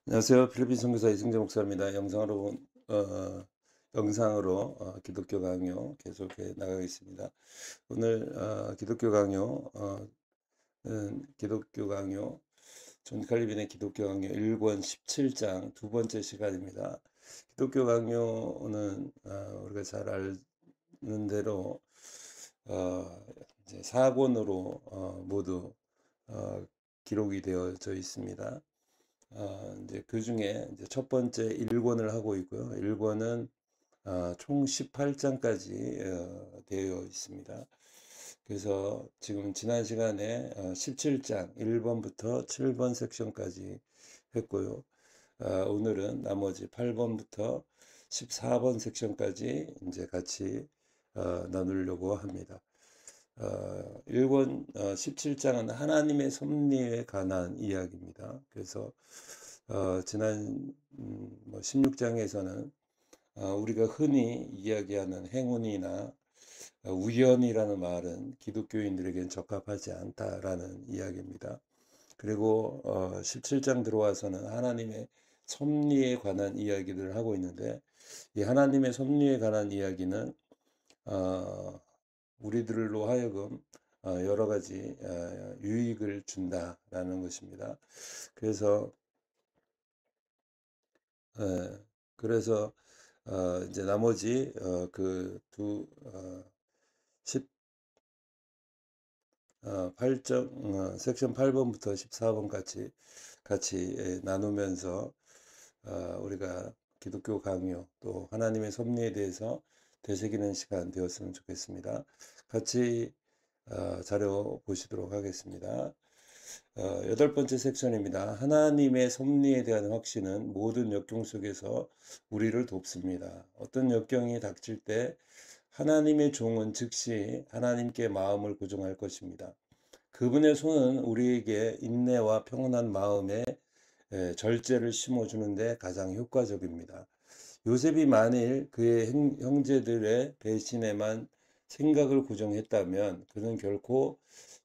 안녕하세요. 필리핀 선교사 이승재 목사입니다. 영상으로 기독교 강요 계속해 나가겠습니다. 오늘 기독교 강요 기독교 강요 존 칼빈의 기독교 강요 1권 17장 두 번째 시간입니다. 기독교 강요는 우리가 잘 아는 대로 이제 4권으로 모두 기록이 되어져 있습니다. 이제 그 중에 이제 첫 번째 1권을 하고 있고요. 1권은 총 18장까지 되어 있습니다. 그래서 지금 지난 시간에 17장 1번부터 7번 섹션까지 했고요. 오늘은 나머지 8번부터 14번 섹션까지 이제 같이 나누려고 합니다. 1권 17장은 하나님의 섭리에 관한 이야기입니다. 그래서 지난 16장에서는 우리가 흔히 이야기하는 행운이나 우연이라는 말은 기독교인들에겐 적합하지 않다라는 이야기입니다. 그리고 17장 들어와서는 하나님의 섭리에 관한 이야기들을 하고 있는데, 이 하나님의 섭리에 관한 이야기는 우리들로 하여금 여러 가지 유익을 준다라는 것입니다. 그래서 그래서 이제 나머지 그두 8점 섹션 8번부터 14번 같이 나누면서 우리가 기독교 강요 또 하나님의 섭리에 대해서 되새기는 시간 되었으면 좋겠습니다. 같이 자료 보시도록 하겠습니다. 여덟 번째 섹션입니다. 하나님의 섭리에 대한 확신은 모든 역경 속에서 우리를 돕습니다. 어떤 역경이 닥칠 때 하나님의 종은 즉시 하나님께 마음을 고정할 것입니다. 그분의 손은 우리에게 인내와 평온한 마음에 절제를 심어주는데 가장 효과적입니다. 요셉이 만일 그의 형제들의 배신에만 생각을 고정했다면 그는 결코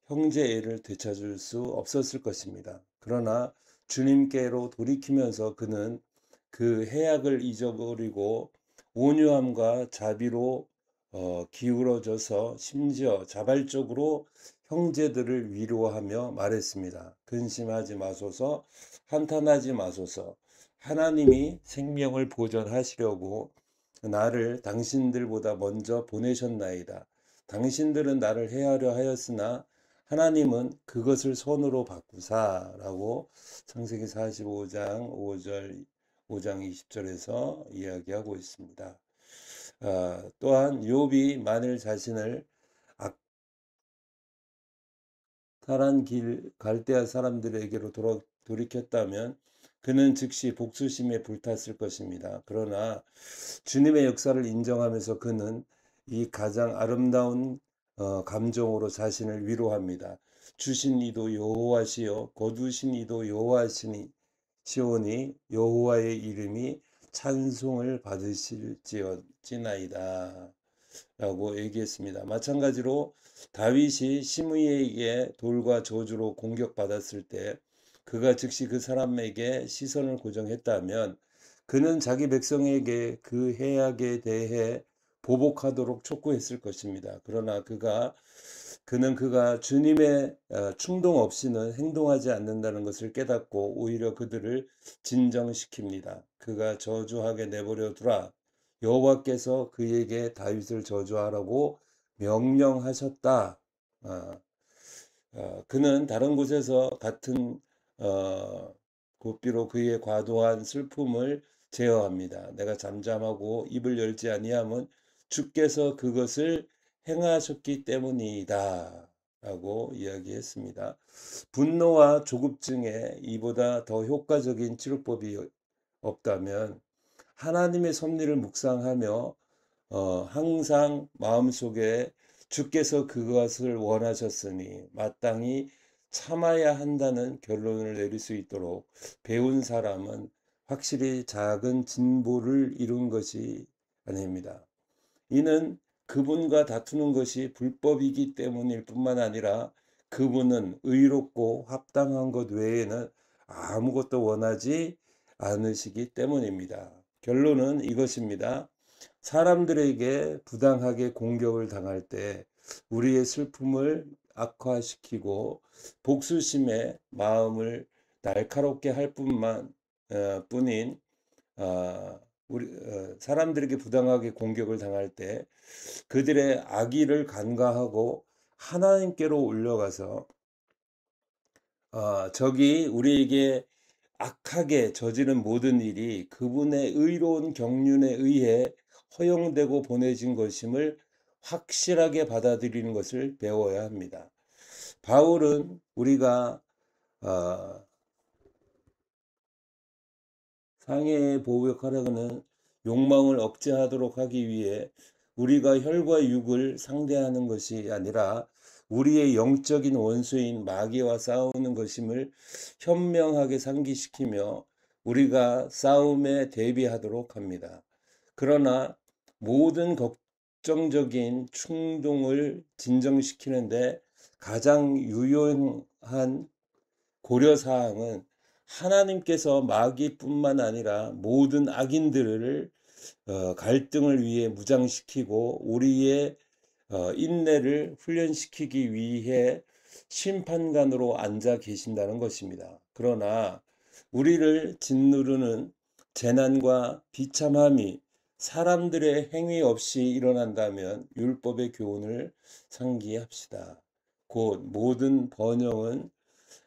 형제애를 되찾을 수 없었을 것입니다. 그러나 주님께로 돌이키면서 그는 그 해악을 잊어버리고 온유함과 자비로 기울어져서 심지어 자발적으로 형제들을 위로하며 말했습니다. 근심하지 마소서, 한탄하지 마소서. 하나님이 생명을 보전하시려고 나를 당신들보다 먼저 보내셨나이다. 당신들은 나를 해하려 하였으나 하나님은 그것을 선으로 바꾸사라고 창세기 45장 5장 20절에서 이야기하고 있습니다. 또한 욥이 만일 자신을 악한 길 갈대아 사람들에게로 돌이켰다면 그는 즉시 복수심에 불탔을 것입니다. 그러나 주님의 역사를 인정하면서 그는 이 가장 아름다운 감정으로 자신을 위로합니다. 주신 이도 여호와시요 거두신 이도 여호와시니 시오니 여호와의 이름이 찬송을 받으실지어찌나이다 라고 얘기했습니다. 마찬가지로 다윗이 시므이에게 돌과 저주로 공격받았을 때 그가 즉시 그 사람에게 시선을 고정했다면 그는 자기 백성에게 그 해악에 대해 보복하도록 촉구했을 것입니다. 그러나 그가 주님의 충동 없이는 행동하지 않는다는 것을 깨닫고 오히려 그들을 진정시킵니다. 그가 저주하게 내버려 두라. 여호와께서 그에게 다윗을 저주하라고 명령하셨다. 어, 그는 다른 곳에서 같은 고삐로 그의 과도한 슬픔을 제어합니다. 내가 잠잠하고 입을 열지 아니함은 주께서 그것을 행하셨기 때문이다. 라고 이야기했습니다. 분노와 조급증에 이보다 더 효과적인 치료법이 없다면 하나님의 섭리를 묵상하며 항상 마음속에 주께서 그것을 원하셨으니 마땅히 참아야 한다는 결론을 내릴 수 있도록 배운 사람은 확실히 작은 진보를 이룬 것이 아닙니다. 이는 그분과 다투는 것이 불법이기 때문일 뿐만 아니라 그분은 의롭고 합당한 것 외에는 아무것도 원하지 않으시기 때문입니다. 결론은 이것입니다. 사람들에게 부당하게 공격을 당할 때 우리의 슬픔을 악화시키고 복수심에 마음을 날카롭게 할 뿐인 사람들에게 부당하게 공격을 당할 때 그들의 악의를 간과하고 하나님께로 올려가서 적이 우리에게 악하게 저지른 모든 일이 그분의 의로운 경륜에 의해 허용되고 보내진 것임을 확실하게 받아들이는 것을 배워야 합니다. 바울은 우리가 상해에 보복하려는 욕망을 억제하도록 하기 위해 우리가 혈과 육을 상대하는 것이 아니라 우리의 영적인 원수인 마귀와 싸우는 것임을 현명하게 상기시키며 우리가 싸움에 대비하도록 합니다. 그러나 모든 걱정적인 충동을 진정시키는데 가장 유용한 고려사항은 하나님께서 마귀뿐만 아니라 모든 악인들을 갈등을 위해 무장시키고 우리의 인내를 훈련시키기 위해 심판관으로 앉아 계신다는 것입니다. 그러나 우리를 짓누르는 재난과 비참함이 사람들의 행위 없이 일어난다면 율법의 교훈을 상기합시다. 곧 모든 번영은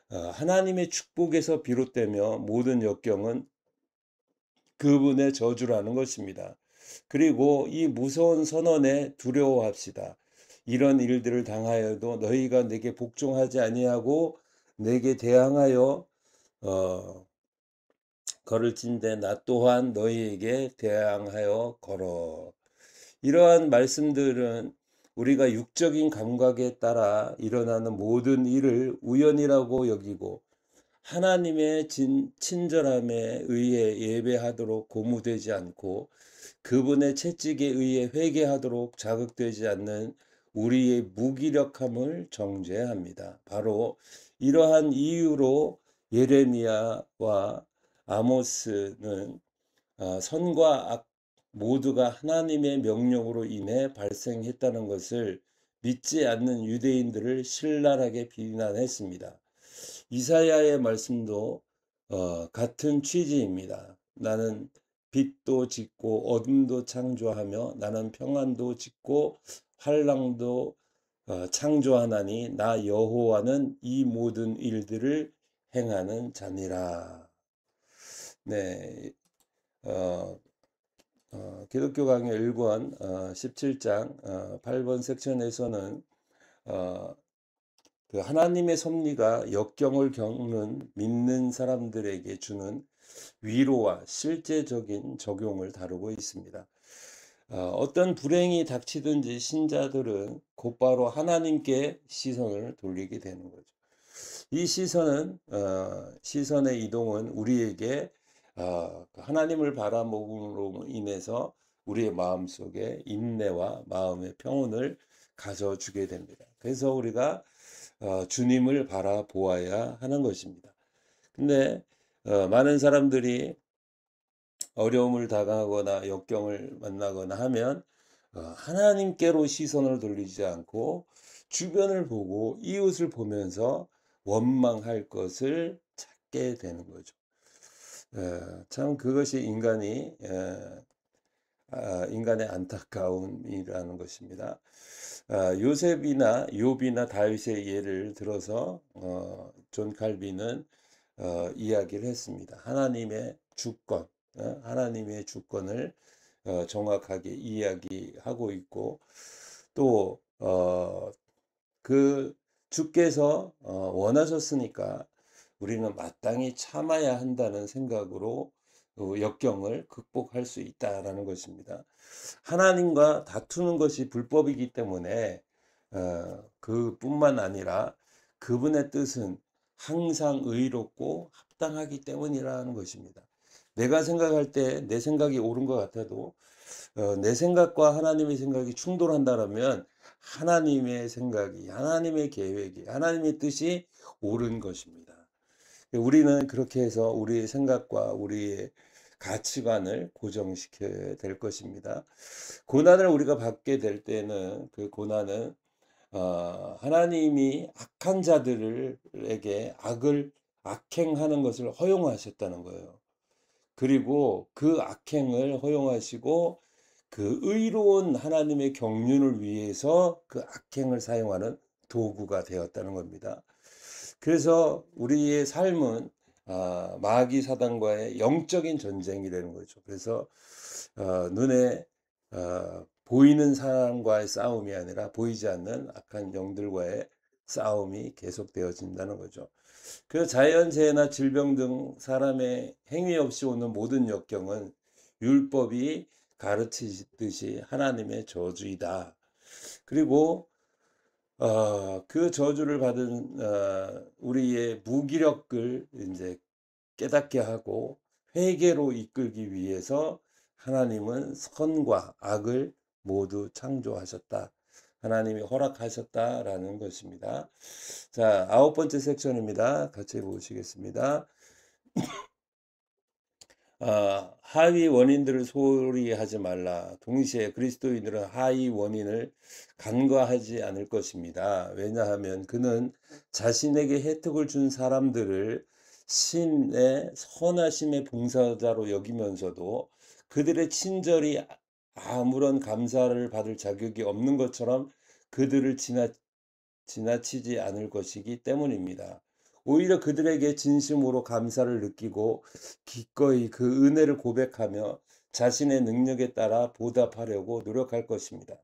하나님의 축복에서 비롯되며 모든 역경은 그분의 저주라는 것입니다. 그리고 이 무서운 선언에 두려워합시다. 이런 일들을 당하여도 너희가 내게 복종하지 아니하고 내게 대항하여 걸을진대 나 또한 너희에게 대항하여 걸어. 이러한 말씀들은 우리가 육적인 감각에 따라 일어나는 모든 일을 우연이라고 여기고 하나님의 친절함에 의해 예배하도록 고무되지 않고 그분의 채찍에 의해 회개하도록 자극되지 않는 우리의 무기력함을 정죄합니다. 바로 이러한 이유로 예레미야와 아모스는 선과 악 모두가 하나님의 명령으로 인해 발생했다는 것을 믿지 않는 유대인들을 신랄하게 비난했습니다. 이사야의 말씀도 같은 취지입니다. 나는 빛도 짓고 어둠도 창조하며 나는 평안도 짓고 환락도 창조하나니 나 여호와는 이 모든 일들을 행하는 자니라. 네, 기독교 강의 1권 17장 8번 섹션에서는 그 하나님의 섭리가 역경을 겪는 믿는 사람들에게 주는 위로와 실제적인 적용을 다루고 있습니다. 어떤 불행이 닥치든지 신자들은 곧바로 하나님께 시선을 돌리게 되는 거죠. 이 시선의 이동은 우리에게 하나님을 바라봄으로 인해서 우리의 마음속에 인내와 마음의 평온을 가져주게 됩니다. 그래서 우리가 주님을 바라보아야 하는 것입니다. 근데 많은 사람들이 어려움을 당하거나 역경을 만나거나 하면 하나님께로 시선을 돌리지 않고 주변을 보고 이웃을 보면서 원망할 것을 찾게 되는 거죠. 참 그것이 인간의 안타까움이라는 것입니다. 요셉이나 욥이나 다윗의 예를 들어서 존 칼빈은 이야기를 했습니다. 하나님의 주권, 하나님의 주권을 정확하게 이야기하고 있고 또 그 주께서 원하셨으니까 우리는 마땅히 참아야 한다는 생각으로 역경을 극복할 수 있다라는 것입니다. 하나님과 다투는 것이 불법이기 때문에 그뿐만 아니라 그분의 뜻은 항상 의롭고 합당하기 때문이라는 것입니다. 내가 생각할 때 내 생각이 옳은 것 같아도 내 생각과 하나님의 생각이 충돌한다면 하나님의 생각이, 하나님의 계획이, 하나님의 뜻이 옳은 것입니다. 우리는 그렇게 해서 우리의 생각과 우리의 가치관을 고정시켜야 될 것입니다. 고난을 우리가 받게 될 때는 그 고난은 하나님이 악한 자들에게 악행하는 것을 허용하셨다는 거예요. 그리고 그 악행을 허용하시고 그 의로운 하나님의 경륜을 위해서 그 악행을 사용하는 도구가 되었다는 겁니다. 그래서 우리의 삶은 마귀 사단과의 영적인 전쟁이라는 거죠. 그래서 눈에 보이는 사람과의 싸움이 아니라 보이지 않는 악한 영들과의 싸움이 계속되어진다는 거죠. 그래서 자연재해나 질병 등 사람의 행위 없이 오는 모든 역경은 율법이 가르치듯이 하나님의 저주이다. 그리고 그 저주를 받은 우리의 무기력을 이제 깨닫게 하고 회개로 이끌기 위해서 하나님은 선과 악을 모두 창조하셨다. 하나님이 허락하셨다라는 것입니다. 자, 9번째 섹션입니다. 같이 보시겠습니다. 하위 원인들을 소홀히 하지 말라. 동시에 그리스도인들은 하위 원인을 간과하지 않을 것입니다. 왜냐하면 그는 자신에게 혜택을 준 사람들을 신의 선하심의 봉사자로 여기면서도 그들의 친절이 아무런 감사를 받을 자격이 없는 것처럼 그들을 지나치지 않을 것이기 때문입니다. 오히려 그들에게 진심으로 감사를 느끼고 기꺼이 그 은혜를 고백하며 자신의 능력에 따라 보답하려고 노력할 것입니다.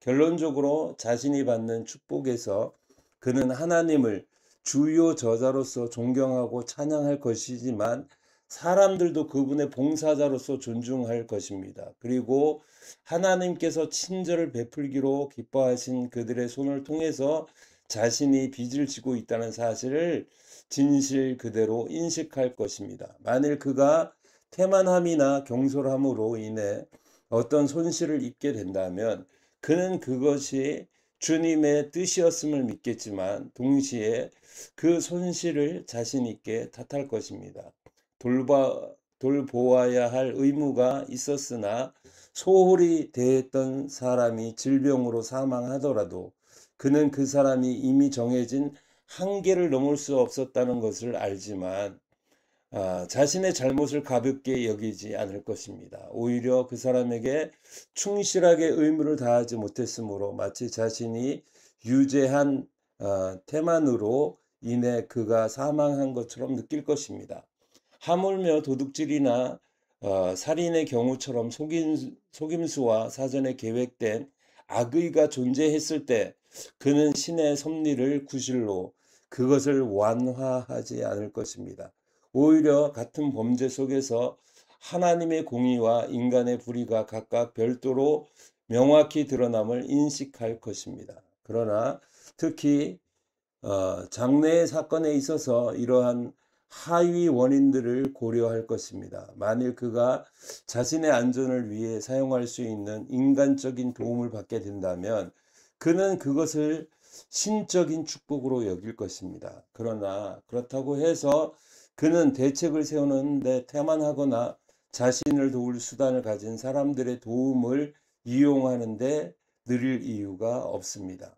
결론적으로 자신이 받는 축복에서 그는 하나님을 주요 저자로서 존경하고 찬양할 것이지만 사람들도 그분의 봉사자로서 존중할 것입니다. 그리고 하나님께서 친절을 베풀기로 기뻐하신 그들의 손을 통해서 자신이 빚을 지고 있다는 사실을 진실 그대로 인식할 것입니다. 만일 그가 태만함이나 경솔함으로 인해 어떤 손실을 입게 된다면 그는 그것이 주님의 뜻이었음을 믿겠지만 동시에 그 손실을 자신 있게 탓할 것입니다. 돌보아야 할 의무가 있었으나 소홀히 대했던 사람이 질병으로 사망하더라도 그는 그 사람이 이미 정해진 한계를 넘을 수 없었다는 것을 알지만 자신의 잘못을 가볍게 여기지 않을 것입니다. 오히려 그 사람에게 충실하게 의무를 다하지 못했으므로 마치 자신이 유죄한 태만으로 인해 그가 사망한 것처럼 느낄 것입니다. 하물며 도둑질이나 살인의 경우처럼 속임수와 사전에 계획된 악의가 존재했을 때 그는 신의 섭리를 구실로 그것을 완화하지 않을 것입니다. 오히려 같은 범죄 속에서 하나님의 공의와 인간의 불의가 각각 별도로 명확히 드러남을 인식할 것입니다. 그러나 특히 장래의 사건에 있어서 이러한 하위 원인들을 고려할 것입니다. 만일 그가 자신의 안전을 위해 사용할 수 있는 인간적인 도움을 받게 된다면 그는 그것을 신적인 축복으로 여길 것입니다. 그러나 그렇다고 해서 그는 대책을 세우는데 태만하거나 자신을 도울 수단을 가진 사람들의 도움을 이용하는데 느릴 이유가 없습니다.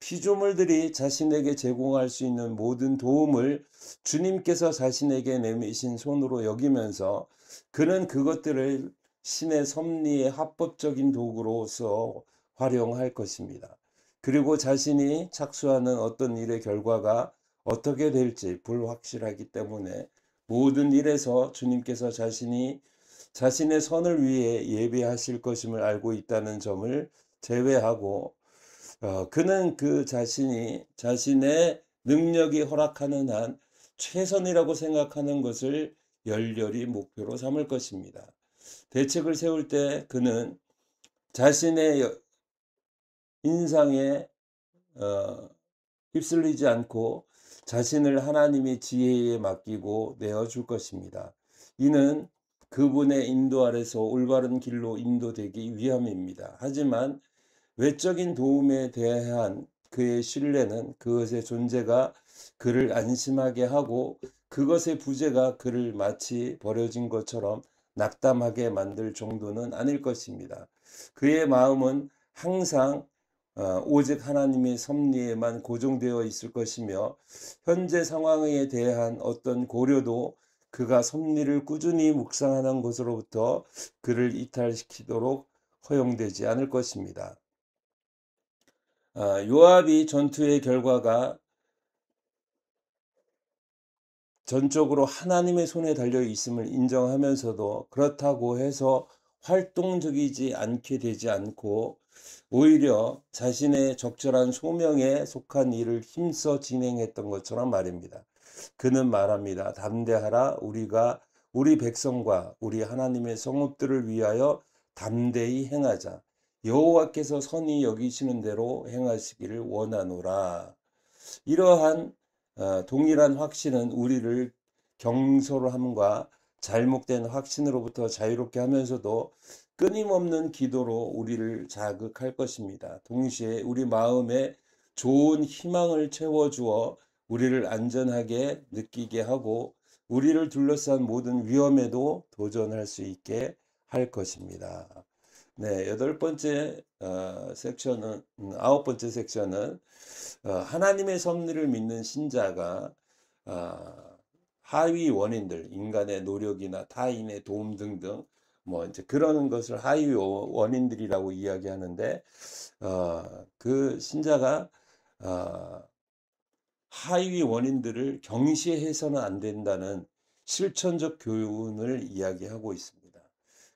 피조물들이 자신에게 제공할 수 있는 모든 도움을 주님께서 자신에게 내미신 손으로 여기면서 그는 그것들을 신의 섭리의 합법적인 도구로서 활용할 것입니다. 그리고 자신이 착수하는 어떤 일의 결과가 어떻게 될지 불확실하기 때문에 모든 일에서 주님께서 자신의 선을 위해 예배하실 것임을 알고 있다는 점을 제외하고 그는 그 자신이 자신의 능력이 허락하는 한 최선이라고 생각하는 것을 열렬히 목표로 삼을 것입니다. 대책을 세울 때 그는 자신의 인상에 휩쓸리지 않고 자신을 하나님의 지혜에 맡기고 내어줄 것입니다. 이는 그분의 인도 아래서 올바른 길로 인도되기 위함입니다. 하지만 외적인 도움에 대한 그의 신뢰는 그것의 존재가 그를 안심하게 하고 그것의 부재가 그를 마치 버려진 것처럼 낙담하게 만들 정도는 아닐 것입니다. 그의 마음은 항상 오직 하나님의 섭리에만 고정되어 있을 것이며 현재 상황에 대한 어떤 고려도 그가 섭리를 꾸준히 묵상하는 것으로부터 그를 이탈시키도록 허용되지 않을 것입니다. 요압이 전투의 결과가 전적으로 하나님의 손에 달려 있음을 인정하면서도 그렇다고 해서 활동적이지 않게 되지 않고 오히려 자신의 적절한 소명에 속한 일을 힘써 진행했던 것처럼 말입니다. 그는 말합니다. 담대하라. 우리가 우리 백성과 우리 하나님의 성읍들을 위하여 담대히 행하자. 여호와께서 선히 여기시는 대로 행하시기를 원하노라. 이러한 동일한 확신은 우리를 경솔함과 잘못된 확신으로부터 자유롭게 하면서도 끊임없는 기도로 우리를 자극할 것입니다. 동시에 우리 마음에 좋은 희망을 채워주어 우리를 안전하게 느끼게 하고 우리를 둘러싼 모든 위험에도 도전할 수 있게 할 것입니다. 네, 아홉 번째 섹션은 하나님의 섭리를 믿는 신자가 하위 원인들, 인간의 노력이나 타인의 도움 등등 뭐 이제 그런 것을 하위 원인들이라고 이야기하는데 그 신자가 하위 원인들을 경시해서는 안 된다는 실천적 교훈을 이야기하고 있습니다.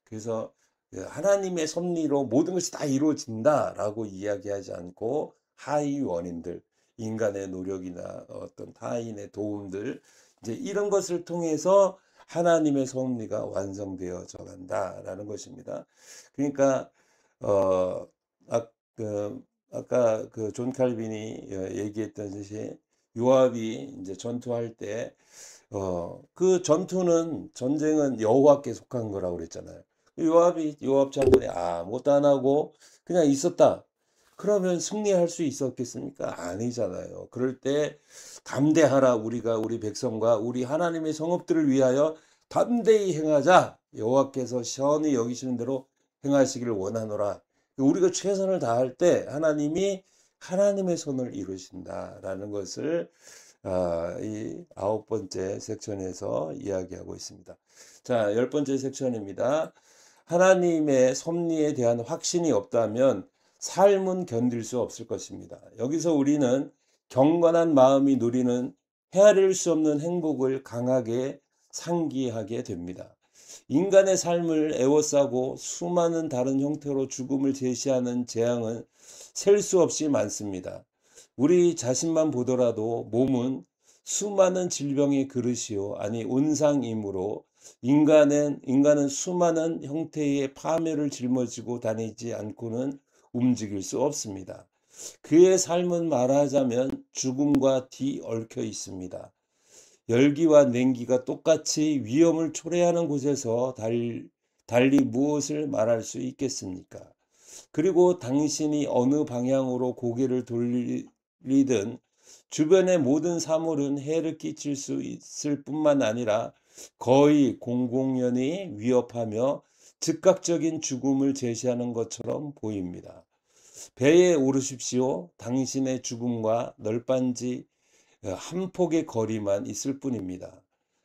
그래서 하나님의 섭리로 모든 것이 다 이루어진다라고 이야기하지 않고 하위 원인들, 인간의 노력이나 어떤 타인의 도움들, 이제 이런 것을 통해서 하나님의 섭리가 완성되어져 간다라는 것입니다. 그러니까 아, 아까 그 존 칼빈이 얘기했던 듯이 요압이 이제 전투할 때 그 전쟁은 여호와께 속한 거라고 그랬잖아요. 요압 장군이 아무것도 안 하고 그냥 있었다. 그러면 승리할 수 있었겠습니까? 아니잖아요. 그럴 때 담대하라. 우리가 우리 백성과 우리 하나님의 성읍들을 위하여 담대히 행하자. 여호와께서 시원히 여기시는 대로 행하시기를 원하노라. 우리가 최선을 다할 때 하나님이 하나님의 손을 이루신다라는 것을 이 아홉 번째 섹션에서 이야기하고 있습니다. 자, 열 번째 섹션입니다. 하나님의 섭리에 대한 확신이 없다면 삶은 견딜 수 없을 것입니다. 여기서 우리는 경건한 마음이 누리는 헤아릴 수 없는 행복을 강하게 상기하게 됩니다. 인간의 삶을 애워싸고 수많은 다른 형태로 죽음을 제시하는 재앙은 셀 수 없이 많습니다. 우리 자신만 보더라도 몸은 수많은 질병의 그릇이요, 아니 온상이므로 인간은 수많은 형태의 파멸을 짊어지고 다니지 않고는 움직일 수 없습니다. 그의 삶은 말하자면 죽음과 뒤얽혀 있습니다. 열기와 냉기가 똑같이 위험을 초래하는 곳에서 달리 무엇을 말할 수 있겠습니까? 그리고 당신이 어느 방향으로 고개를 돌리든 주변의 모든 사물은 해를 끼칠 수 있을 뿐만 아니라 거의 공공연히 위협하며 즉각적인 죽음을 제시하는 것처럼 보입니다. 배에 오르십시오. 당신의 죽음과 널빤지 한 폭의 거리만 있을 뿐입니다.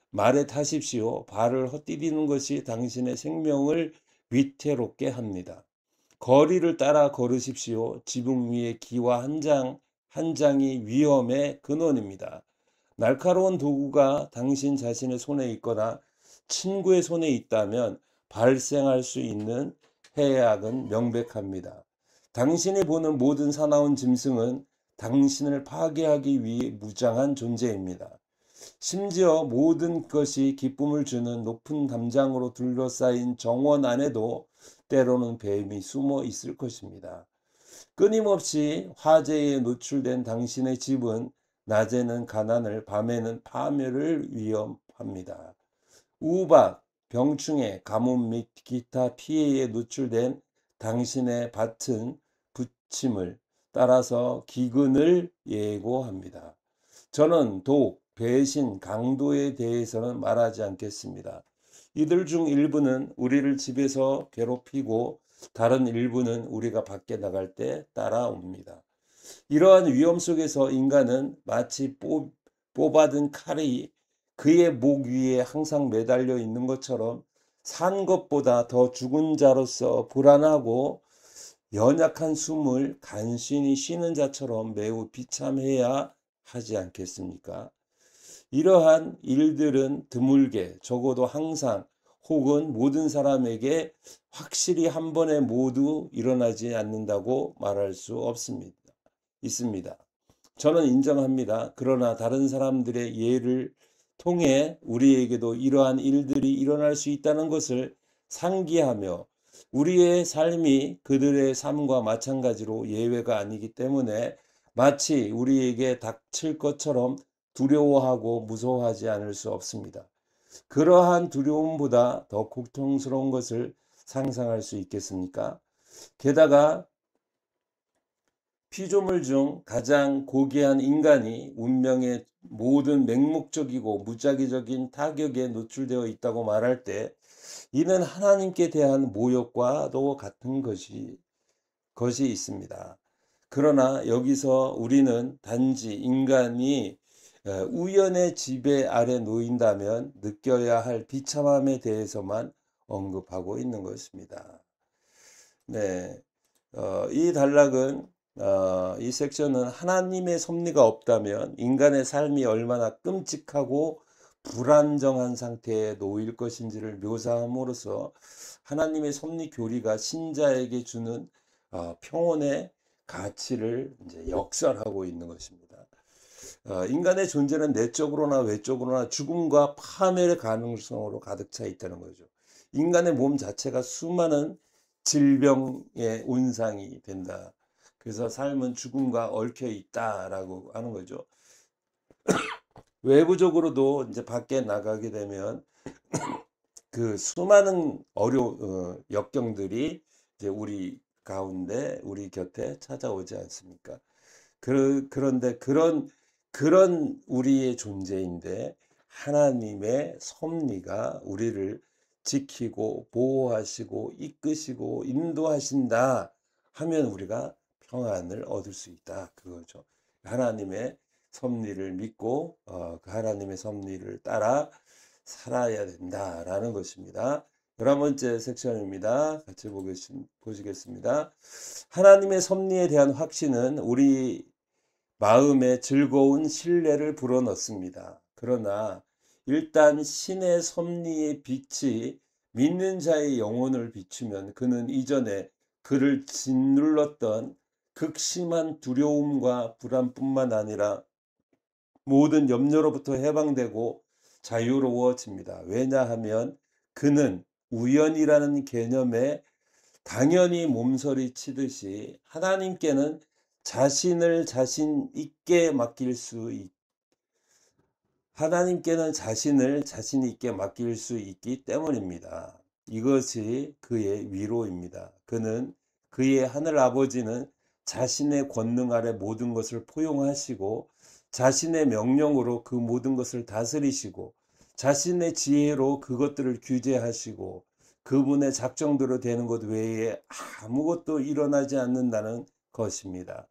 말에 타십시오. 발을 헛디디는 것이 당신의 생명을 위태롭게 합니다. 거리를 따라 걸으십시오. 지붕 위에 기와 한 장이 위험의 근원입니다. 날카로운 도구가 당신 자신의 손에 있거나 친구의 손에 있다면 발생할 수 있는 해악은 명백합니다. 당신이 보는 모든 사나운 짐승은 당신을 파괴하기 위해 무장한 존재입니다. 심지어 모든 것이 기쁨을 주는 높은 담장으로 둘러싸인 정원 안에도 때로는 뱀이 숨어 있을 것입니다. 끊임없이 화재에 노출된 당신의 집은 낮에는 가난을, 밤에는 파멸을 위험합니다. 우박, 병충해, 가뭄 및 기타 피해에 노출된 당신의 밭은 부침을 따라서 기근을 예고합니다. 저는 독, 배신, 강도에 대해서는 말하지 않겠습니다. 이들 중 일부는 우리를 집에서 괴롭히고 다른 일부는 우리가 밖에 나갈 때 따라옵니다. 이러한 위험 속에서 인간은 마치 뽑아든 칼이 그의 목 위에 항상 매달려 있는 것처럼 산 것보다 더 죽은 자로서 불안하고 연약한 숨을 간신히 쉬는 자처럼 매우 비참해야 하지 않겠습니까? 이러한 일들은 드물게 적어도 항상 혹은 모든 사람에게 확실히 한 번에 모두 일어나지 않는다고 말할 수 있습니다. 저는 인정합니다. 그러나 다른 사람들의 예를 통해 우리에게도 이러한 일들이 일어날 수 있다는 것을 상기하며 우리의 삶이 그들의 삶과 마찬가지로 예외가 아니기 때문에 마치 우리에게 닥칠 것처럼 두려워하고 무서워하지 않을 수 없습니다. 그러한 두려움보다 더 고통스러운 것을 상상할 수 있겠습니까? 게다가 피조물 중 가장 고귀한 인간이 운명의 모든 맹목적이고 무작위적인 타격에 노출되어 있다고 말할 때 이는 하나님께 대한 모욕과도 같은 것이 있습니다. 그러나 여기서 우리는 단지 인간이 우연의 지배 아래 놓인다면 느껴야 할 비참함에 대해서만 언급하고 있는 것입니다. 네, 이 단락은 이 섹션은 하나님의 섭리가 없다면 인간의 삶이 얼마나 끔찍하고 불안정한 상태에 놓일 것인지를 묘사함으로써 하나님의 섭리 교리가 신자에게 주는 평온의 가치를 이제 역설하고 있는 것입니다. 인간의 존재는 내적으로나 외적으로나 죽음과 파멸의 가능성으로 가득 차 있다는 거죠. 인간의 몸 자체가 수많은 질병의 온상이 된다. 그래서 삶은 죽음과 얽혀 있다라고 하는 거죠. 외부적으로도 이제 밖에 나가게 되면 그 수많은 역경들이 이제 우리 가운데 우리 곁에 찾아오지 않습니까? 그런데 그런 우리의 존재인데 하나님의 섭리가 우리를 지키고 보호하시고 이끄시고 인도하신다 하면 우리가 평안을 얻을 수 있다 그거죠. 하나님의 섭리를 믿고 그 하나님의 섭리를 따라 살아야 된다라는 것입니다. 11번째 섹션입니다. 같이 보시겠습니다. 하나님의 섭리에 대한 확신은 우리 마음에 즐거운 신뢰를 불어넣습니다. 그러나 일단 신의 섭리의 빛이 믿는 자의 영혼을 비추면 그는 이전에 그를 짓눌렀던 극심한 두려움과 불안뿐만 아니라 모든 염려로부터 해방되고 자유로워집니다. 왜냐하면 그는 우연이라는 개념에 당연히 몸서리 치듯이 하나님께는 자신을 자신 있게 맡길 수 있기 때문입니다. 이것이 그의 위로입니다. 그의 하늘 아버지는 자신의 권능 아래 모든 것을 포용하시고 자신의 명령으로 그 모든 것을 다스리시고 자신의 지혜로 그것들을 규제하시고 그분의 작정대로 되는 것 외에 아무것도 일어나지 않는다는 것입니다.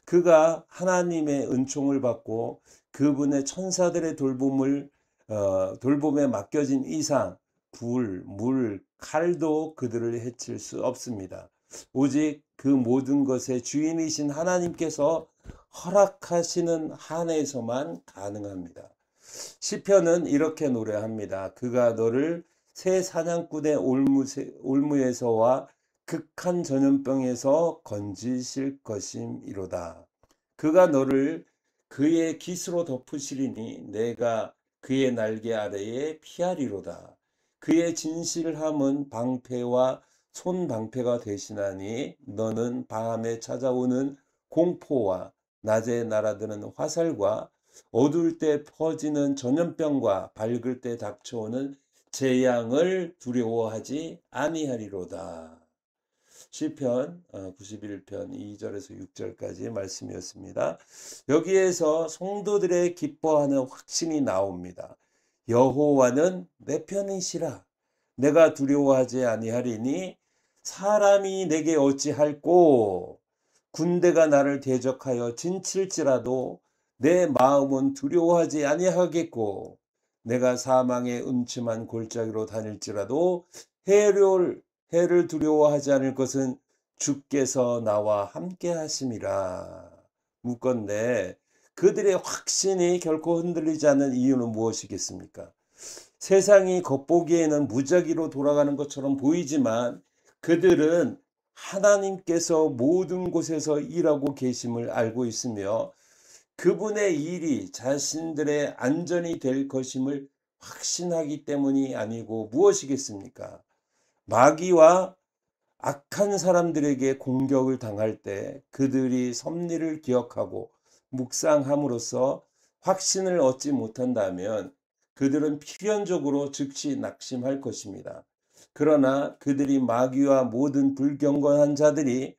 그가 하나님의 은총을 받고 그분의 천사들의 돌봄에 맡겨진 이상 불, 물, 칼도 그들을 해칠 수 없습니다. 오직 그 모든 것의 주인이신 하나님께서 허락하시는 한에서만 가능합니다. 시편은 이렇게 노래합니다. 그가 너를 새 사냥꾼의 올무에서와 극한 전염병에서 건지실 것임이로다. 그가 너를 그의 깃으로 덮으시리니 내가 그의 날개 아래에 피하리로다. 그의 진실함은 방패와 손방패가 되시나니 너는 밤에 찾아오는 공포와 낮에 날아드는 화살과 어두울 때 퍼지는 전염병과 밝을 때 닥쳐오는 재앙을 두려워하지 아니하리로다. 시편 91편 2절에서 6절까지 말씀이었습니다. 여기에서 성도들의 기뻐하는 확신이 나옵니다. 여호와는 내 편이시라. 내가 두려워하지 아니하리니 사람이 내게 어찌할꼬. 군대가 나를 대적하여 진칠지라도 내 마음은 두려워하지 아니하겠고, 내가 사망의 음침한 골짜기로 다닐지라도 해를 두려워하지 않을 것은 주께서 나와 함께 하심이라. 묻건대 그들의 확신이 결코 흔들리지 않는 이유는 무엇이겠습니까? 세상이 겉보기에는 무작위로 돌아가는 것처럼 보이지만 그들은 하나님께서 모든 곳에서 일하고 계심을 알고 있으며 그분의 일이 자신들의 안전이 될 것임을 확신하기 때문이 아니고 무엇이겠습니까? 마귀와 악한 사람들에게 공격을 당할 때 그들이 섭리를 기억하고 묵상함으로써 확신을 얻지 못한다면 그들은 필연적으로 즉시 낙심할 것입니다. 그러나 그들이 마귀와 모든 불경건한 자들이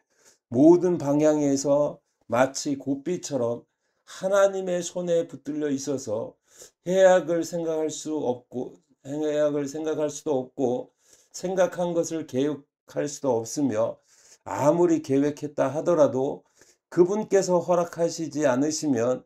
모든 방향에서 마치 고삐처럼 하나님의 손에 붙들려 있어서 해악을 생각할 수도 없고 생각한 것을 계획할 수도 없으며 아무리 계획했다 하더라도 그분께서 허락하시지 않으시면,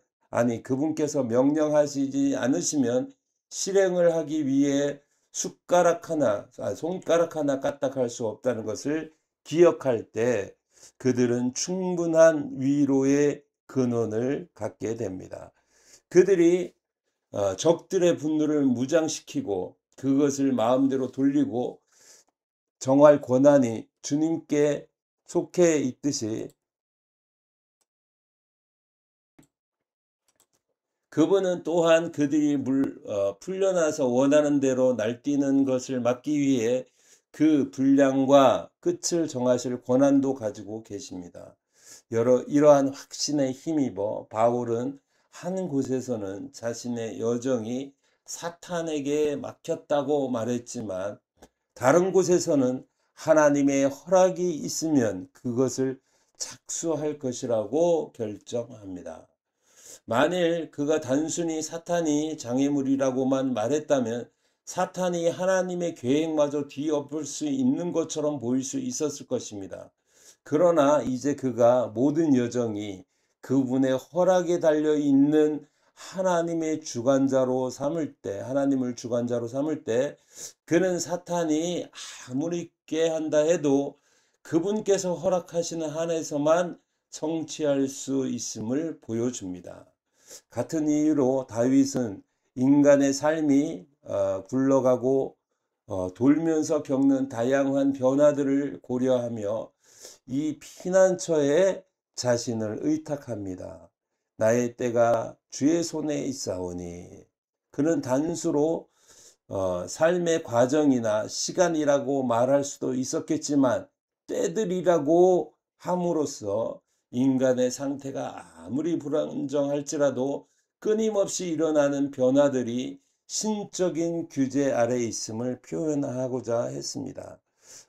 그분께서 명령하시지 않으시면 실행을 하기 위해 손가락 하나 까딱할 수 없다는 것을 기억할 때 그들은 충분한 위로의 근원을 갖게 됩니다. 그들이 적들의 분노를 무장시키고 그것을 마음대로 돌리고 정할 권한이 주님께 속해 있듯이 그분은 또한 그들이 풀려나서 원하는 대로 날뛰는 것을 막기 위해 그 분량과 끝을 정하실 권한도 가지고 계십니다. 이러한 확신에 힘입어 바울은 한 곳에서는 자신의 여정이 사탄에게 막혔다고 말했지만 다른 곳에서는 하나님의 허락이 있으면 그것을 착수할 것이라고 결정합니다. 만일 그가 단순히 사탄이 장애물이라고만 말했다면 사탄이 하나님의 계획마저 뒤엎을 수 있는 것처럼 보일 수 있었을 것입니다. 그러나 이제 그가 모든 여정이 그분의 허락에 달려 있는 하나님을 주관자로 삼을 때 그는 사탄이 아무리 꾀한다 해도 그분께서 허락하시는 한에서만 성취할 수 있음을 보여줍니다. 같은 이유로 다윗은 인간의 삶이 굴러가고 돌면서 겪는 다양한 변화들을 고려하며 이 피난처에 자신을 의탁합니다. 나의 때가 주의 손에 있사오니. 그는 단수로 삶의 과정이나 시간이라고 말할 수도 있었겠지만 때들이라고 함으로써 인간의 상태가 아무리 불안정할지라도 끊임없이 일어나는 변화들이 신적인 규제 아래 있음을 표현하고자 했습니다.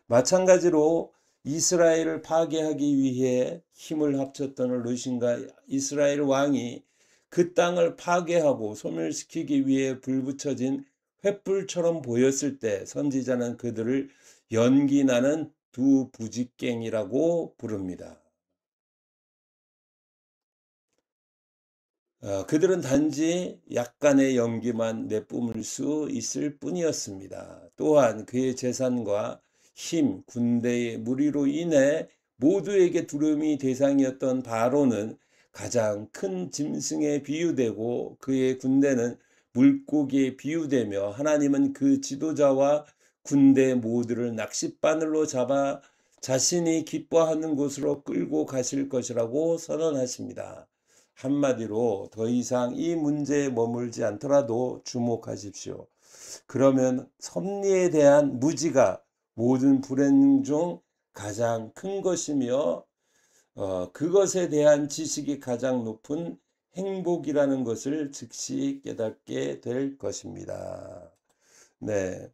마찬가지로 이스라엘을 파괴하기 위해 힘을 합쳤던 르신과 이스라엘 왕이 그 땅을 파괴하고 소멸시키기 위해 불붙여진 횃불처럼 보였을 때 선지자는 그들을 연기나는 두 부직갱이라고 부릅니다. 그들은 단지 약간의 연기만 내뿜을 수 있을 뿐이었습니다. 또한 그의 재산과 힘, 군대의 무리로 인해 모두에게 두려움이 대상이었던 바로는 가장 큰 짐승에 비유되고 그의 군대는 물고기에 비유되며 하나님은 그 지도자와 군대 모두를 낚싯바늘로 잡아 자신이 기뻐하는 곳으로 끌고 가실 것이라고 선언하십니다. 한마디로 더 이상 이 문제에 머물지 않더라도 주목하십시오. 그러면 섭리에 대한 무지가 모든 불행 중 가장 큰 것이며 그것에 대한 지식이 가장 높은 행복이라는 것을 즉시 깨닫게 될 것입니다. 네,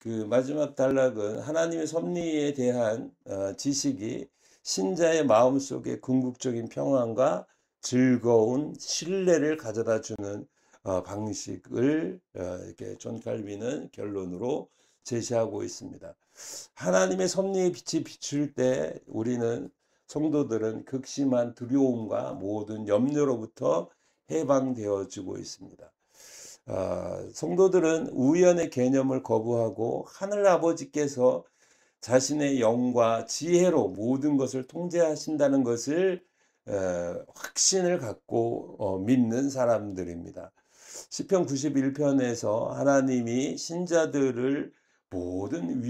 그 마지막 단락은 하나님의 섭리에 대한 지식이 신자의 마음속에 궁극적인 평안과 즐거운 신뢰를 가져다 주는 방식을 이렇게 존 칼빈은 결론으로 제시하고 있습니다. 하나님의 섭리의 빛이 비출 때 우리는 성도들은 극심한 두려움과 모든 염려로부터 해방되어지고 있습니다. 성도들은 우연의 개념을 거부하고 하늘 아버지께서 자신의 영과 지혜로 모든 것을 통제하신다는 것을 확신을 갖고 믿는 사람들입니다. 시편 91편에서 하나님이 신자들을 모든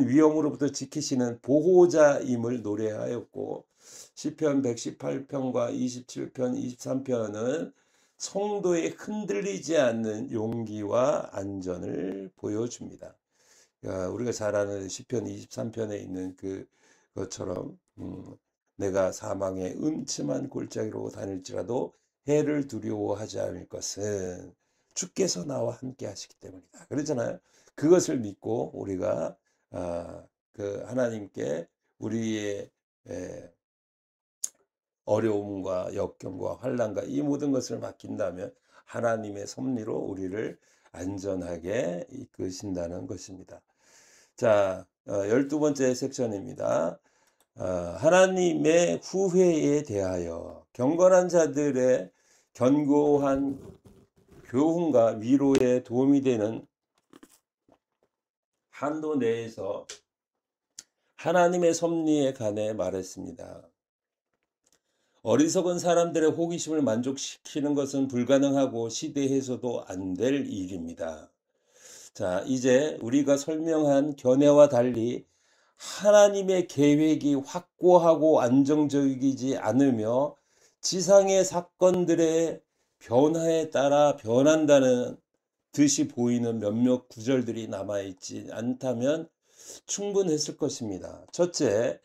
위험으로부터 지키시는 보호자임을 노래하였고, 시편 118편과 27편, 23편은 성도의 흔들리지 않는 용기와 안전을 보여줍니다. 우리가 잘 아는 시편 23편에 있는 그것처럼 내가 사망의 음침한 골짜기로 다닐지라도 해를 두려워하지 않을 것은 주께서 나와 함께 하시기 때문이다. 그러잖아요. 그것을 믿고 우리가 그 하나님께 우리의 어려움과 역경과 환난과 이 모든 것을 맡긴다면 하나님의 섭리로 우리를 안전하게 이끄신다는 것입니다. 자, 12번째 섹션입니다. 하나님의 후회에 대하여 경건한 자들의 견고한 교훈과 위로에 도움이 되는 한도 내에서 하나님의 섭리에 관해 말했습니다. 어리석은 사람들의 호기심을 만족시키는 것은 불가능하고 시대에서도 안 될 일입니다. 자, 이제 우리가 설명한 견해와 달리 하나님의 계획이 확고하고 안정적이지 않으며 지상의 사건들의 변화에 따라 변한다는 듯이 보이는 몇몇 구절들이 남아있지 않다면 충분했을 것입니다. 첫째,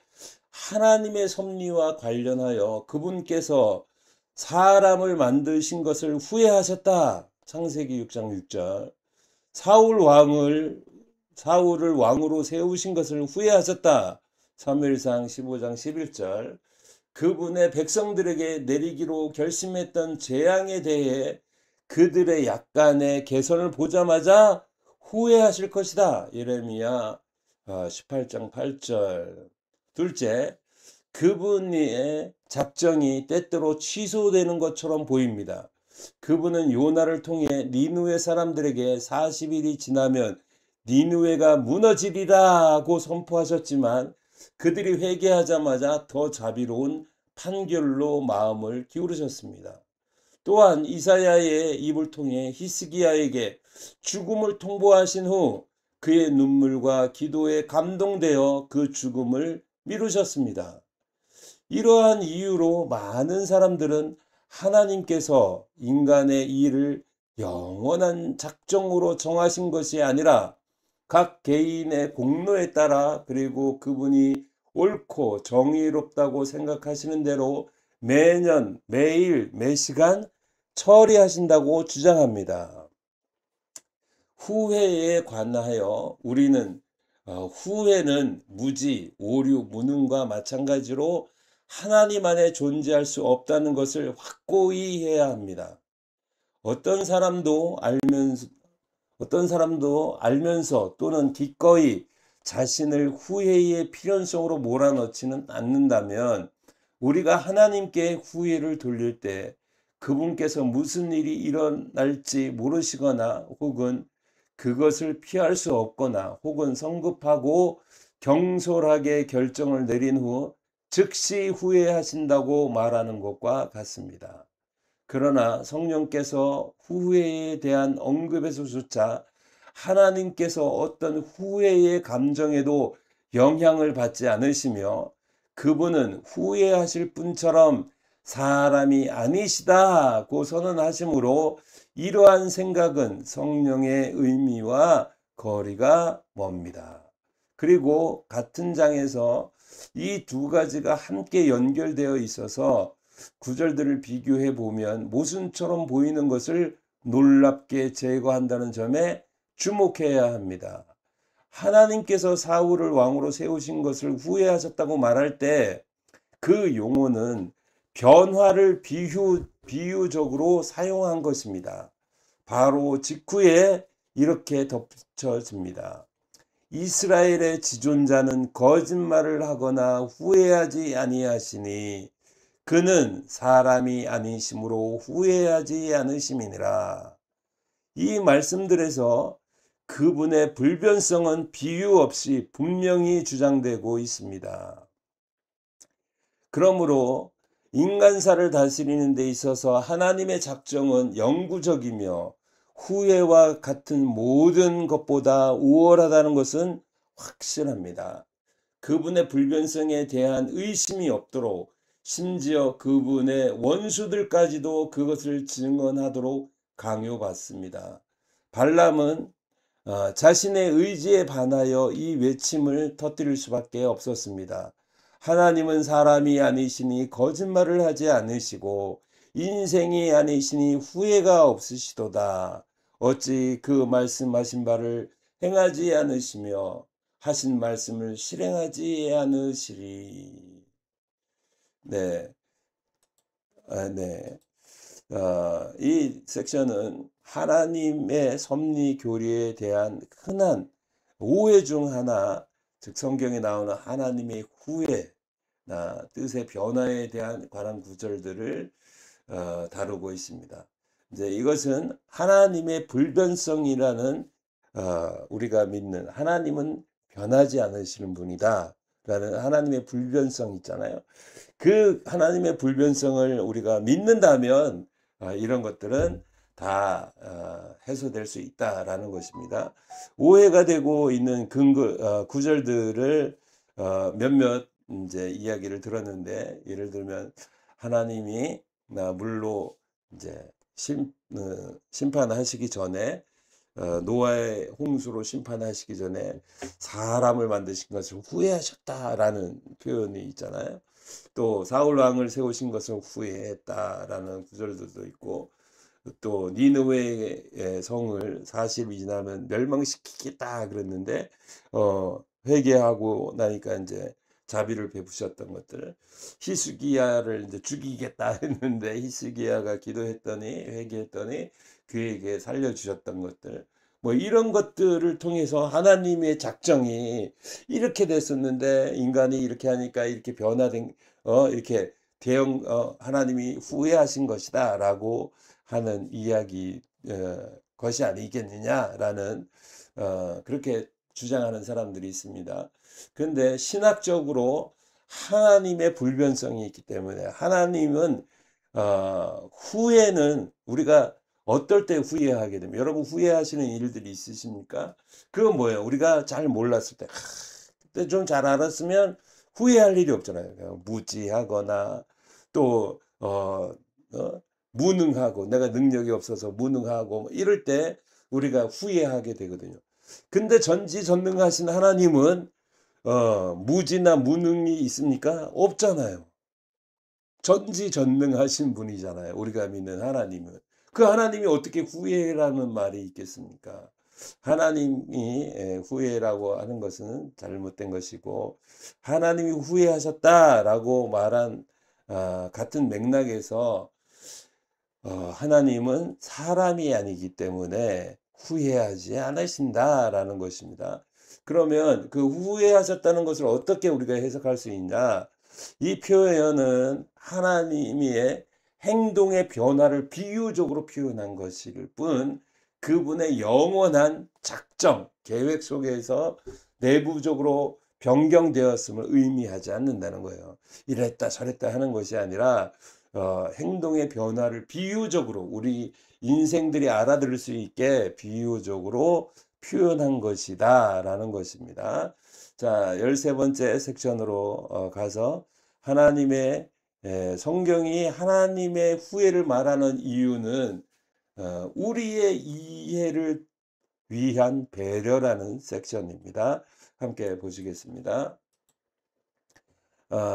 하나님의 섭리와 관련하여 그분께서 사람을 만드신 것을 후회하셨다. 창세기 6장 6절. 사울을 왕으로 세우신 것을 후회하셨다. 사무엘상 15장 11절. 그분의 백성들에게 내리기로 결심했던 재앙에 대해 그들의 약간의 개선을 보자마자 후회하실 것이다. 예레미야 18장 8절. 둘째, 그분의 작정이 때때로 취소되는 것처럼 보입니다. 그분은 요나를 통해 니느웨 사람들에게 40일이 지나면 니느웨가 무너지리라고 선포하셨지만 그들이 회개하자마자 더 자비로운 판결로 마음을 기울이셨습니다. 또한 이사야의 입을 통해 히스기야에게 죽음을 통보하신 후 그의 눈물과 기도에 감동되어 그 죽음을 미루셨습니다. 이러한 이유로 많은 사람들은 하나님께서 인간의 일을 영원한 작정으로 정하신 것이 아니라 각 개인의 공로에 따라 그리고 그분이 옳고 정의롭다고 생각하시는 대로 매년, 매일, 매시간 처리하신다고 주장합니다. 후회에 관하여 우리는 후회는 무지, 오류, 무능과 마찬가지로 하나님 안에 존재할 수 없다는 것을 확고히 해야 합니다. 어떤 사람도 알면서 또는 기꺼이 자신을 후회의 필연성으로 몰아넣지는 않는다면 우리가 하나님께 후회를 돌릴 때 그분께서 무슨 일이 일어날지 모르시거나 혹은 그것을 피할 수 없거나 혹은 성급하고 경솔하게 결정을 내린 후 즉시 후회하신다고 말하는 것과 같습니다. 그러나 성령께서 후회에 대한 언급에서조차 하나님께서 어떤 후회의 감정에도 영향을 받지 않으시며 그분은 후회하실 분처럼 사람이 아니시다고 선언하시므로 이러한 생각은 성령의 의미와 거리가 멉니다. 그리고 같은 장에서 이 두 가지가 함께 연결되어 있어서 구절들을 비교해 보면 모순처럼 보이는 것을 놀랍게 제거한다는 점에 주목해야 합니다. 하나님께서 사울을 왕으로 세우신 것을 후회하셨다고 말할 때 그 용어는 변화를 비유적으로 사용한 것입니다. 바로 직후에 이렇게 덧붙여집니다. 이스라엘의 지존자는 거짓말을 하거나 후회하지 아니하시니 그는 사람이 아니심으로 후회하지 않으심이니라. 이 말씀들에서 그분의 불변성은 비유 없이 분명히 주장되고 있습니다. 그러므로 인간사를 다스리는 데 있어서 하나님의 작정은 영구적이며 후회와 같은 모든 것보다 우월하다는 것은 확실합니다. 그분의 불변성에 대한 의심이 없도록 심지어 그분의 원수들까지도 그것을 증언하도록 강요받습니다. 발람은 자신의 의지에 반하여 이 외침을 터뜨릴 수밖에 없었습니다. 하나님은 사람이 아니시니 거짓말을 하지 않으시고 인생이 아니시니 후회가 없으시도다. 어찌 그 말씀하신 바를 행하지 않으시며 하신 말씀을 실행하지 않으시리. 네, 네. 이 섹션은 하나님의 섭리 교리에 대한 흔한 오해 중 하나, 즉 성경에 나오는 하나님의 후회나 뜻의 변화에 대한 관한 구절들을 다루고 있습니다. 이제 이것은 하나님의 불변성이라는 우리가 믿는 하나님은 변하지 않으시는 분이다 라는 하나님의 불변성 있잖아요. 그 하나님의 불변성을 우리가 믿는다면 이런 것들은 다 해소될 수 있다라는 것입니다. 오해가 되고 있는 근거 구절들을 몇몇 이제 이야기를 들었는데, 예를 들면 하나님이 물로 이제 심판하시기 전에 노아의 홍수로 심판하시기 전에 사람을 만드신 것을 후회하셨다라는 표현이 있잖아요. 또 사울 왕을 세우신 것을 후회했다라는 구절들도 있고, 또 니느웨의 성을 40일이 지나면 멸망시키겠다 그랬는데 회개하고 나니까 이제 자비를 베푸셨던 것들, 히스기야를 이제 죽이겠다 했는데 히스기야가 기도했더니 회개했더니 그에게 살려주셨던 것들, 뭐 이런 것들을 통해서 하나님의 작정이 이렇게 됐었는데 인간이 이렇게 하니까 이렇게 변화된 이렇게 하나님이 후회하신 것이다라고 하는 이야기 것이 아니겠느냐라는 그렇게 주장하는 사람들이 있습니다. 그런데 신학적으로 하나님의 불변성이 있기 때문에 하나님은 후회는 우리가 어떨 때 후회하게 됩니다. 여러분 후회하시는 일들이 있으십니까? 그건 뭐예요? 우리가 잘 몰랐을 때, 그때 좀 잘 알았으면 후회할 일이 없잖아요. 그냥 무지하거나 또 무능하고, 내가 능력이 없어서 무능하고 이럴 때 우리가 후회하게 되거든요. 근데 전지전능하신 하나님은 무지나 무능이 있습니까? 없잖아요. 전지전능하신 분이잖아요. 우리가 믿는 하나님은. 그 하나님이 어떻게 후회라는 말이 있겠습니까? 하나님이 후회라고 하는 것은 잘못된 것이고, 하나님이 후회하셨다라고 말한 같은 맥락에서 하나님은 사람이 아니기 때문에 후회하지 않으신다라는 것입니다. 그러면 그 후회하셨다는 것을 어떻게 우리가 해석할 수 있냐? 이 표현은 하나님의 행동의 변화를 비유적으로 표현한 것일 뿐, 그분의 영원한 작정, 계획 속에서 내부적으로 변경되었음을 의미하지 않는다는 거예요. 이랬다 저랬다 하는 것이 아니라 행동의 변화를 비유적으로 우리 인생들이 알아들을 수 있게 비유적으로 표현한 것이다 라는 것입니다. 자, 13번째 섹션으로 가서 하나님의 성경이 하나님의 후회를 말하는 이유는 우리의 이해를 위한 배려라는 섹션입니다. 함께 보시겠습니다.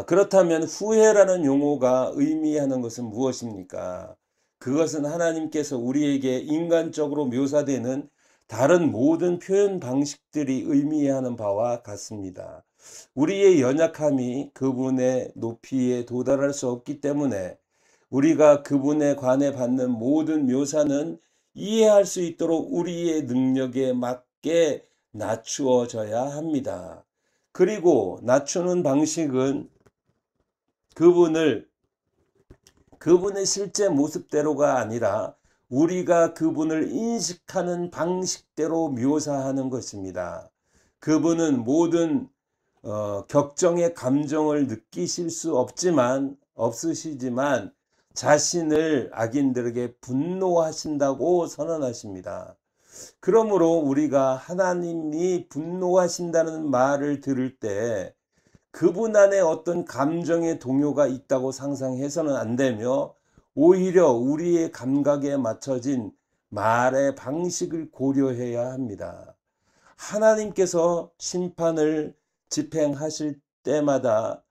그렇다면 후회라는 용어가 의미하는 것은 무엇입니까? 그것은 하나님께서 우리에게 인간적으로 묘사되는 다른 모든 표현 방식들이 의미하는 바와 같습니다. 우리의 연약함이 그분의 높이에 도달할 수 없기 때문에 우리가 그분에 관해 받는 모든 묘사는 이해할 수 있도록 우리의 능력에 맞게 낮추어져야 합니다. 그리고 낮추는 방식은 그분의 실제 모습대로가 아니라 우리가 그분을 인식하는 방식대로 묘사하는 것입니다. 그분은 모든 격정의 감정을 느끼실 수 없으시지만 자신을 악인들에게 분노하신다고 선언하십니다. 그러므로 우리가 하나님이 분노하신다는 말을 들을 때 그분 안에 어떤 감정의 동요가 있다고 상상해서는 안 되며 오히려 우리의 감각에 맞춰진 말의 방식을 고려해야 합니다. 하나님께서 심판을 집행하실 때마다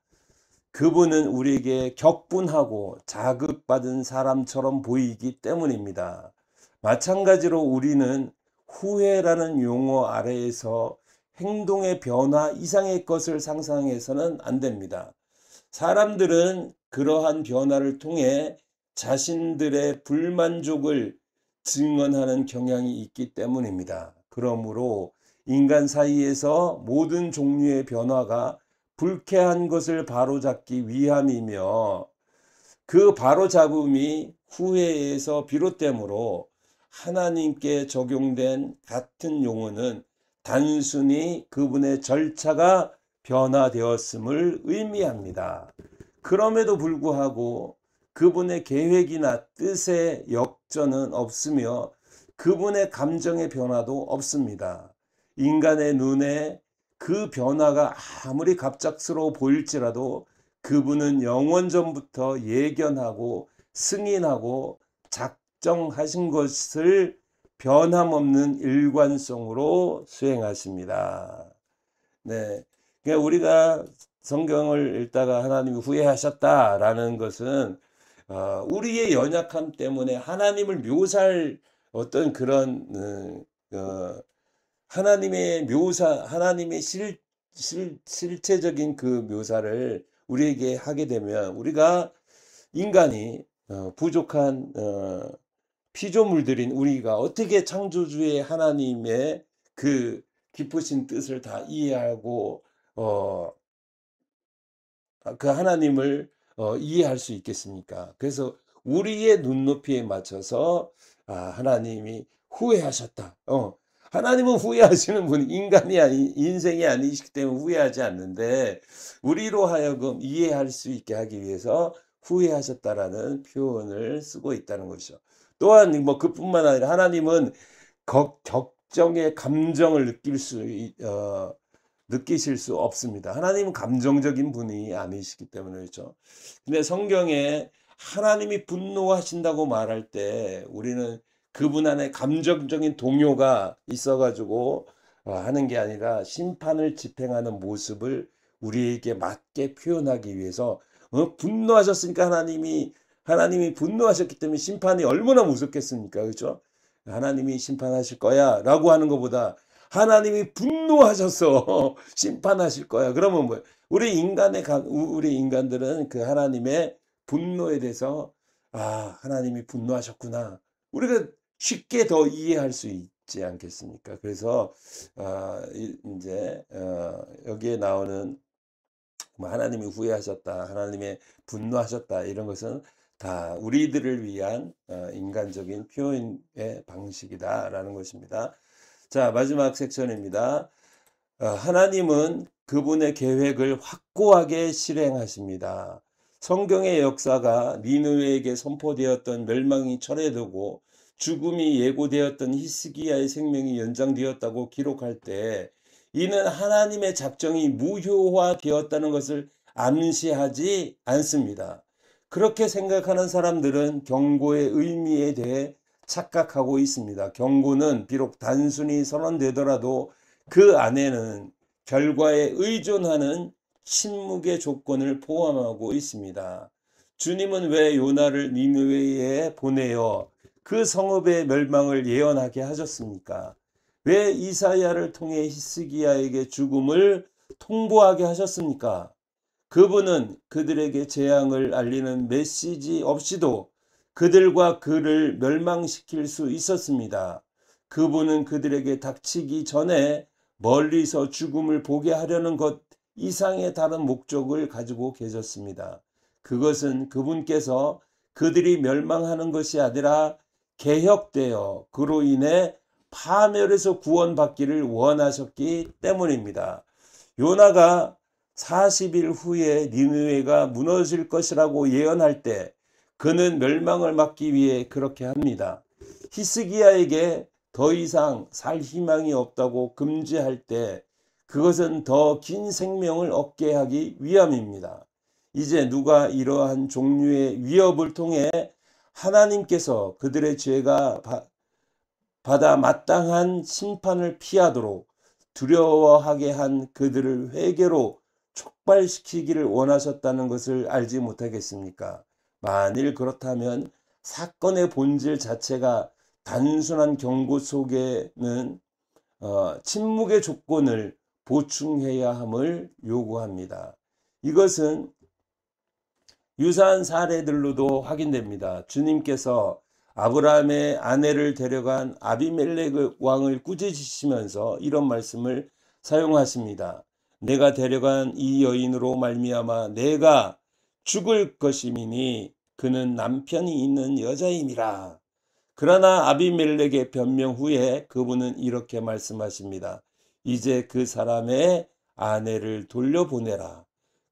그분은 우리에게 격분하고 자극받은 사람처럼 보이기 때문입니다. 마찬가지로 우리는 후회라는 용어 아래에서 행동의 변화 이상의 것을 상상해서는 안 됩니다. 사람들은 그러한 변화를 통해 자신들의 불만족을 증언하는 경향이 있기 때문입니다. 그러므로 인간 사이에서 모든 종류의 변화가 불쾌한 것을 바로잡기 위함이며 그 바로잡음이 후회에서 비롯되므로 하나님께 적용된 같은 용어는 단순히 그분의 절차가 변화되었음을 의미합니다. 그럼에도 불구하고 그분의 계획이나 뜻의 역전은 없으며 그분의 감정의 변화도 없습니다. 인간의 눈에 그 변화가 아무리 갑작스러워 보일지라도 그분은 영원 전부터 예견하고 승인하고 작정하신 것을 변함없는 일관성으로 수행하십니다. 네. 그러니까 우리가 성경을 읽다가 하나님이 후회하셨다라는 것은 우리의 연약함 때문에 하나님을 묘사할 어떤 그런 하나님의 실체적인 그 묘사를 우리에게 하게 되면 우리가 인간이 부족한 피조물들인 우리가 어떻게 창조주의 하나님의 그 깊으신 뜻을 다 이해하고 그 하나님을 이해할 수 있겠습니까? 그래서 우리의 눈높이에 맞춰서 하나님이 후회하셨다. 하나님은 후회하시는 분이 인생이 아니시기 때문에 후회하지 않는데 우리로 하여금 이해할 수 있게 하기 위해서 후회하셨다라는 표현을 쓰고 있다는 것이죠. 또한 뭐 그뿐만 아니라 하나님은 격정의 감정을 느끼실 수 없습니다. 하나님은 감정적인 분이 아니시기 때문에 그렇죠. 근데 성경에 하나님이 분노하신다고 말할 때 우리는 그분 안에 감정적인 동요가 있어가지고 하는 게 아니라 심판을 집행하는 모습을 우리에게 맞게 표현하기 위해서 분노하셨으니까 하나님이 분노하셨기 때문에 심판이 얼마나 무섭겠습니까? 그렇죠? 하나님이 심판하실 거야 라고 하는 것보다 하나님이 분노하셔서 심판하실 거야. 그러면 뭐예요? 우리 인간들은 그 하나님의 분노에 대해서 하나님이 분노하셨구나. 우리가 쉽게 더 이해할 수 있지 않겠습니까? 그래서 이제 여기에 나오는 뭐 하나님이 후회하셨다, 하나님의 분노하셨다 이런 것은 다 우리들을 위한 인간적인 표현의 방식이다라는 것입니다. 자, 마지막 섹션입니다. 하나님은 그분의 계획을 확고하게 실행하십니다. 성경의 역사가 니느웨에게 선포되었던 멸망이 철회되고 죽음이 예고되었던 히스기야의 생명이 연장되었다고 기록할 때 이는 하나님의 작정이 무효화되었다는 것을 암시하지 않습니다. 그렇게 생각하는 사람들은 경고의 의미에 대해 착각하고 있습니다. 경고는 비록 단순히 선언되더라도 그 안에는 결과에 의존하는 침묵의 조건을 포함하고 있습니다. 주님은 왜 요나를 니느웨에 보내어 그 성읍의 멸망을 예언하게 하셨습니까? 왜 이사야를 통해 히스기야에게 죽음을 통보하게 하셨습니까? 그분은 그들에게 재앙을 알리는 메시지 없이도 그들과 그를 멸망시킬 수 있었습니다. 그분은 그들에게 닥치기 전에 멀리서 죽음을 보게 하려는 것 이상의 다른 목적을 가지고 계셨습니다. 그것은 그분께서 그들이 멸망하는 것이 아니라 개혁되어 그로 인해 파멸에서 구원받기를 원하셨기 때문입니다. 요나가 40일 후에 니느웨가 무너질 것이라고 예언할 때 그는 멸망을 막기 위해 그렇게 합니다. 히스기야에게 더 이상 살 희망이 없다고 금지할 때 그것은 더 긴 생명을 얻게 하기 위함입니다. 이제 누가 이러한 종류의 위협을 통해 하나님께서 그들의 죄가 받아 마땅한 심판을 피하도록 두려워하게 한 그들을 회개로 촉발시키기를 원하셨다는 것을 알지 못하겠습니까? 만일 그렇다면 사건의 본질 자체가 단순한 경고 속에는 침묵의 조건을 보충해야 함을 요구합니다. 이것은 유사한 사례들로도 확인됩니다. 주님께서 아브라함의 아내를 데려간 아비멜렉 왕을 꾸짖으시면서 이런 말씀을 사용하십니다. 내가 데려간 이 여인으로 말미암아 내가 죽을 것이미니 그는 남편이 있는 여자임이라. 그러나 아비멜렉의 변명 후에 그분은 이렇게 말씀하십니다. 이제 그 사람의 아내를 돌려보내라.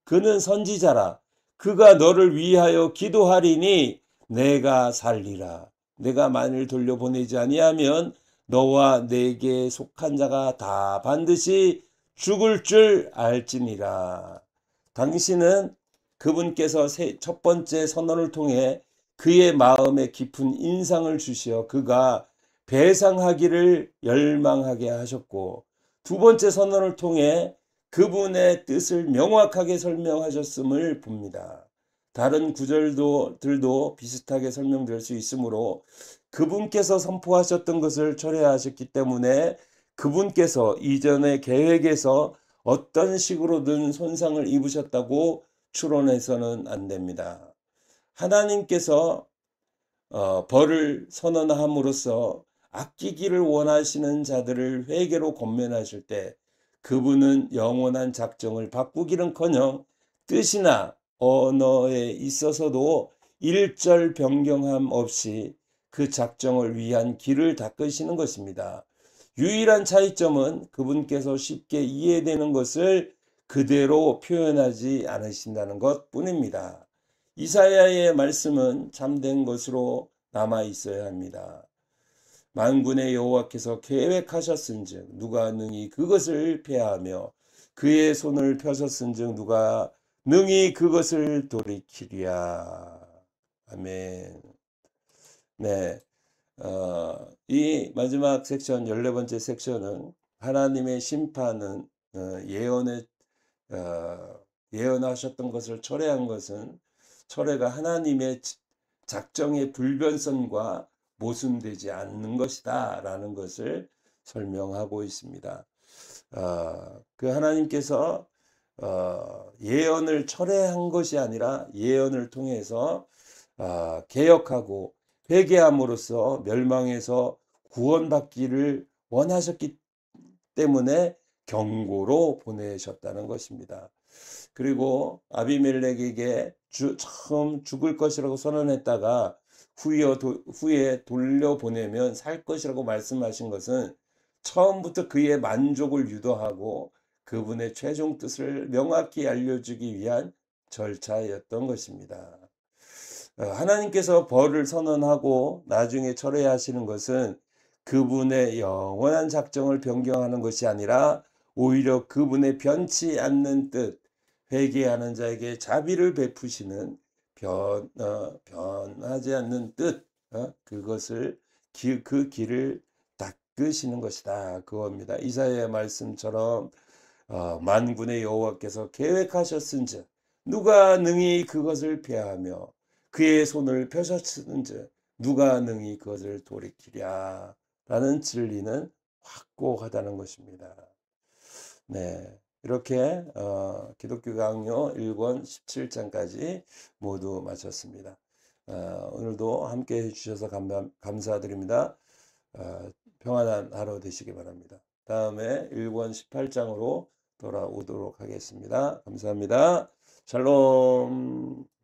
그는 선지자라. 그가 너를 위하여 기도하리니 내가 살리라. 내가 만일 돌려보내지 아니하면 너와 내게 속한 자가 다 반드시 죽을 줄 알지니라. 당신은 그분께서 첫 번째 선언을 통해 그의 마음에 깊은 인상을 주시어 그가 배상하기를 열망하게 하셨고, 두 번째 선언을 통해 그분의 뜻을 명확하게 설명하셨음을 봅니다. 다른 구절들도 비슷하게 설명될 수 있으므로 그분께서 선포하셨던 것을 철회하셨기 때문에 그분께서 이전의 계획에서 어떤 식으로든 손상을 입으셨다고 추론해서는 안 됩니다. 하나님께서 벌을 선언함으로써 아끼기를 원하시는 자들을 회개로 권면하실 때 그분은 영원한 작정을 바꾸기는커녕 뜻이나 언어에 있어서도 일절 변경함 없이 그 작정을 위한 길을 닦으시는 것입니다. 유일한 차이점은 그분께서 쉽게 이해되는 것을 그대로 표현하지 않으신다는 것 뿐입니다. 이사야의 말씀은 참된 것으로 남아 있어야 합니다. 만군의 여호와께서 계획하셨은즉 누가 능히 그것을 폐하며 그의 손을 펴셨은즉 누가 능히 그것을 돌이키랴. 아멘. 네, 이 마지막 섹션 14번째 섹션은 하나님의 심판은 예언하셨던 것을 철회한 것은 철회가 하나님의 작정의 불변성과 모순되지 않는 것이다 라는 것을 설명하고 있습니다. 그 하나님께서 예언을 철회한 것이 아니라 예언을 통해서 개혁하고 회개함으로써 멸망에서 구원받기를 원하셨기 때문에 경고로 보내셨다는 것입니다. 그리고 아비멜렉에게 처음 죽을 것이라고 선언했다가 후에 돌려보내면 살 것이라고 말씀하신 것은 처음부터 그의 만족을 유도하고 그분의 최종 뜻을 명확히 알려주기 위한 절차였던 것입니다. 하나님께서 벌을 선언하고 나중에 철회하시는 것은 그분의 영원한 작정을 변경하는 것이 아니라 오히려 그분의 변치 않는 뜻, 회개하는 자에게 자비를 베푸시는 변하지 않는 뜻, 그것을 그 길을 닦으시는 것이다. 그겁니다. 이사야의 말씀처럼 만군의 여호와께서 계획하셨은즉 누가 능히 그것을 폐하며 그의 손을 펴셨은즉 누가 능히 그것을 돌이키랴 라는 진리는 확고하다는 것입니다. 네. 이렇게 기독교 강요 1권 17장까지 모두 마쳤습니다. 오늘도 함께 해주셔서 감사드립니다. 평안한 하루 되시기 바랍니다. 다음에 1권 18장으로 돌아오도록 하겠습니다. 감사합니다. 샬롬.